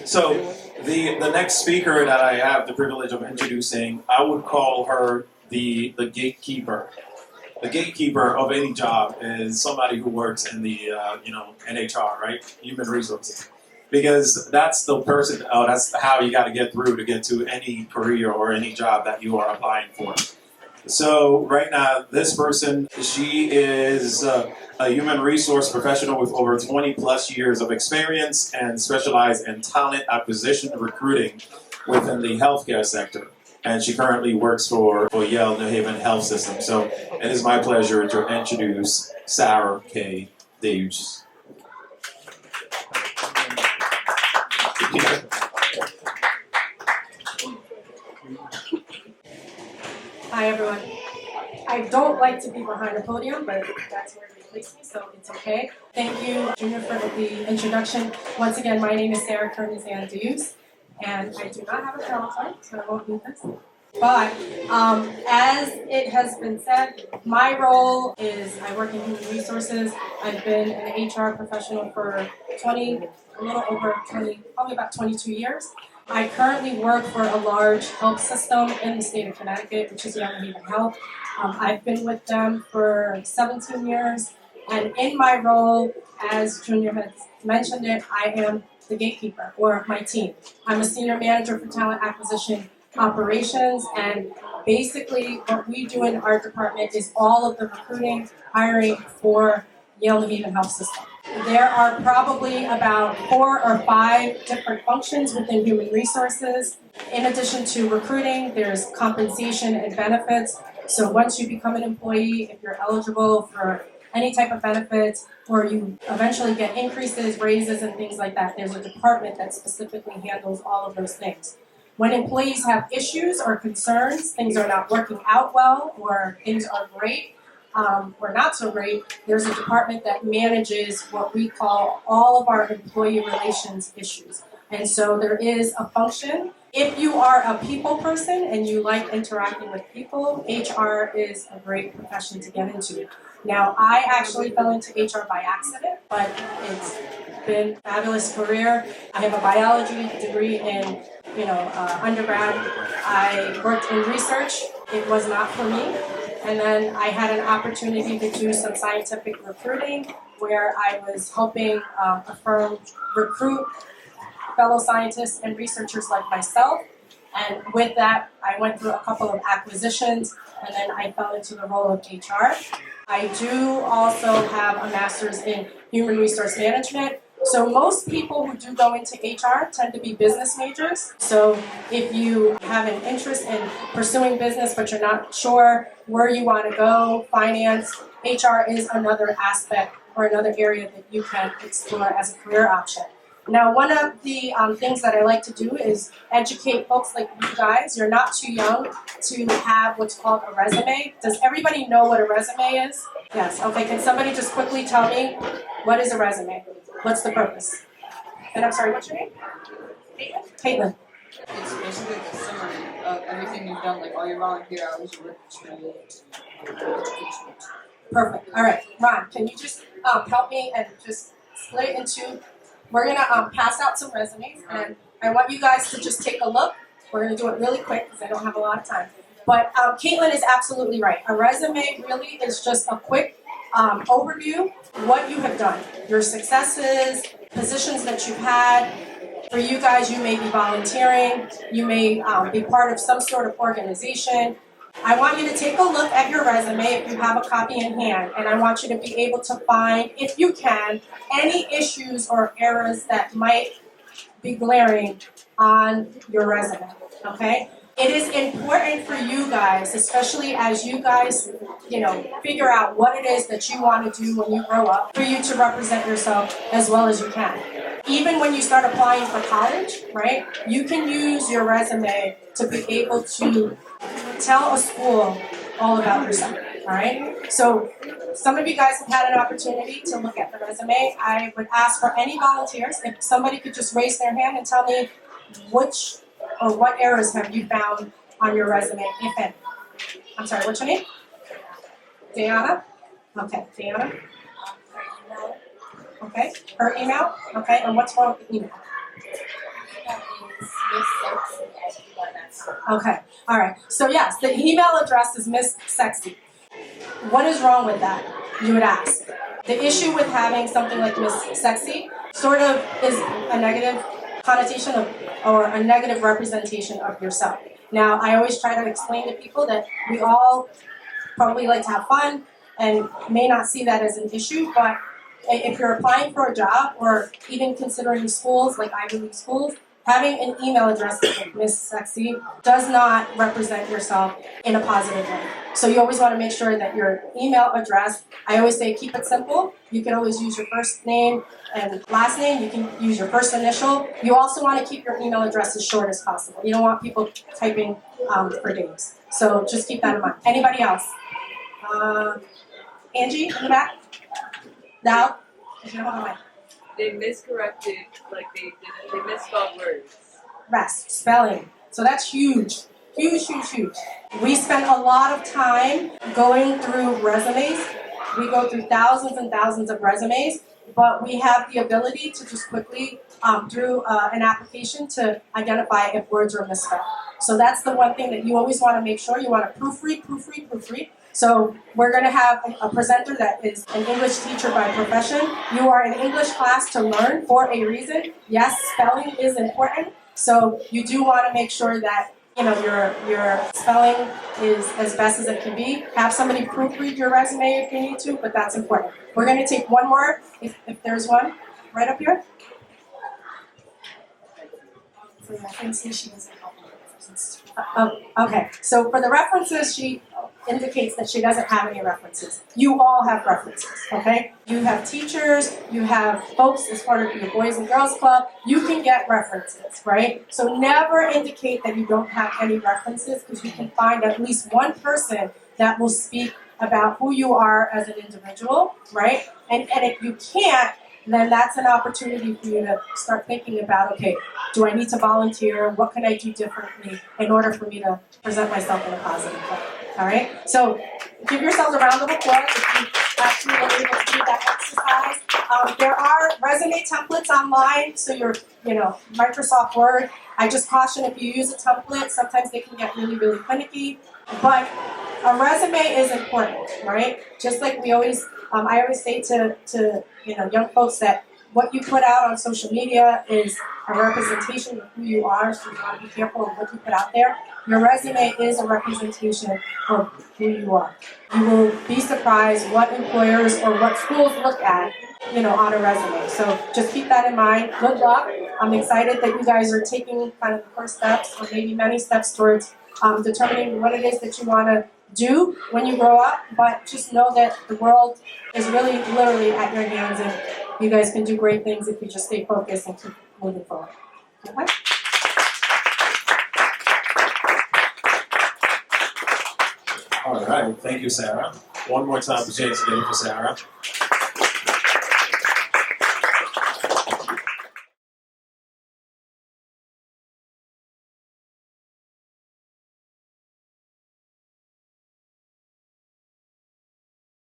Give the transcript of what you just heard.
So the next speaker that I have the privilege of introducing, I would call her the gatekeeper. The gatekeeper of any job is somebody who works in the in HR, right? Human resources, because that's the person. Oh, that's how you got to get through to get to any career or any job that you are applying for. So right now, this person, she is a human resource professional with over 20 plus years of experience and specialized in talent acquisition and recruiting within the healthcare sector. And she currently works for Yale New Haven Health System. So it is my pleasure to introduce Sarah K. Daves. Hi everyone. I don't like to be behind the podium, but that's where they place me, so it's okay. Thank you, Junior, for the introduction. Once again, my name is Sarah Daves, and I do not have a PowerPoint, so I won't need this. But as it has been said, my role is I work in human resources. I've been an HR professional for probably about 22 years. I currently work for a large health system in the state of Connecticut, which is Yale New Haven Health. I've been with them for 17 years, and in my role, as Junior has mentioned it, I am the gatekeeper, or my team. I'm a senior manager for talent acquisition operations, and basically what we do in our department is all of the recruiting, hiring for Yale New Haven Health System. There are probably about 4 or 5 different functions within human resources. In addition to recruiting, there's compensation and benefits. So once you become an employee, if you're eligible for any type of benefits, or you eventually get increases, raises, and things like that, there's a department that specifically handles all of those things. When employees have issues or concerns, things are not working out well, or things are great, or not so great, there's a department that manages what we call all of our employee relations issues. And so there is a function. If you are a people person and you like interacting with people, HR is a great profession to get into. Now, I actually fell into HR by accident, but it's been a fabulous career. I have a biology degree in undergrad. I worked in research. It was not for me. And then I had an opportunity to do some scientific recruiting where I was helping a firm recruit fellow scientists and researchers like myself. And with that, I went through a couple of acquisitions, and then I fell into the role of HR. I do also have a master's in human resource management. So most people who do go into HR tend to be business majors. So if you have an interest in pursuing business but you're not sure where you want to go, finance, HR is another aspect or another area that you can explore as a career option. Now, one of the things that I like to do is educate folks like you guys. You're not too young to have what's called a resume. Does everybody know what a resume is? Yes. Okay, can somebody just quickly tell me what is a resume? What's the purpose? And I'm sorry, what's your name? Caitlin. It's basically a summary of everything you've done, like all your volunteer hours, your work experience, education. Perfect. All right, Ron, can you just help me and just split it into, we're going to pass out some resumes, and I want you guys to just take a look. We're going to do it really quick because I don't have a lot of time. But Caitlin is absolutely right. A resume really is just a quick overview, what you have done, your successes, positions that you've had. For you guys, you may be volunteering, you may be part of some sort of organization. I want you to take a look at your resume if you have a copy in hand, and I want you to be able to find, if you can, any issues or errors that might be glaring on your resume, okay? It is important for you guys, especially as you guys, figure out what it is that you want to do when you grow up, for you to represent yourself as well as you can. Even when you start applying for college, right, you can use your resume to be able to tell a school all about yourself, all right? So some of you guys have had an opportunity to look at the resume. I would ask for any volunteers, if somebody could just raise their hand and tell me which or what errors have you found on your resume, if any? I'm sorry, what's your name? Diana? Okay, Diana. Okay, her email? Okay, and what's wrong with the email? Miss Sexy@gmail.com. Okay, all right. So yes, the email address is Miss Sexy. What is wrong with that? You would ask. The issue with having something like Miss Sexy sort of is a negative connotation of, or a negative representation of yourself. Now, I always try to explain to people that we all probably like to have fun and may not see that as an issue, but if you're applying for a job or even considering schools like Ivy League schools, having an email address like Miss Sexy does not represent yourself in a positive way. So you always want to make sure that your email address, I always say keep it simple. You can always use your first name and last name. You can use your first initial. You also want to keep your email address as short as possible. You don't want people typing for days. So just keep that in mind. Anybody else? Angie in the back? Now? They miscorrected, like they misspelled words. Rest, spelling. So that's huge. Huge, huge, huge. We spend a lot of time going through resumes. We go through thousands and thousands of resumes, but we have the ability to just quickly, through an application, to identify if words are misspelled. So that's the one thing that you always want to make sure. You want to proofread. So we're going to have a presenter that is an English teacher by profession. You are in English class to learn for a reason. Yes, spelling is important. So you do want to make sure that your spelling is as best as it can be. Have somebody proofread your resume if you need to, but that's important. We're going to take one more, if there's one, right up here. For references, she doesn't have any references. Okay, so for the references, she indicates that she doesn't have any references. You all have references, okay? You have teachers, you have folks as part of your Boys and Girls Club. You can get references, right? So never indicate that you don't have any references, because you can find at least one person that will speak about who you are as an individual, right? And if you can't, then that's an opportunity for you to start thinking about, okay, do I need to volunteer? What can I do differently in order for me to present myself in a positive way? All right? So give yourselves a round of applause if you actually were able to do that exercise. There are resume templates online, so your Microsoft Word. I just caution if you use a template, sometimes they can get really, really finicky. But a resume is important, right? Just like I always say to young folks that what you put out on social media is a representation of who you are, so you want to be careful of what you put out there. Your resume is a representation of who you are. You will be surprised what employers or what schools look at, on a resume. So just keep that in mind. Good luck. I'm excited that you guys are taking kind of the first steps, or maybe many steps towards determining what it is that you want to do when you grow up, but just know that the world is really literally at your hands, and you guys can do great things if you just stay focused and keep moving forward. Okay? All right, thank you, Sarah. One more time for James again for Sarah.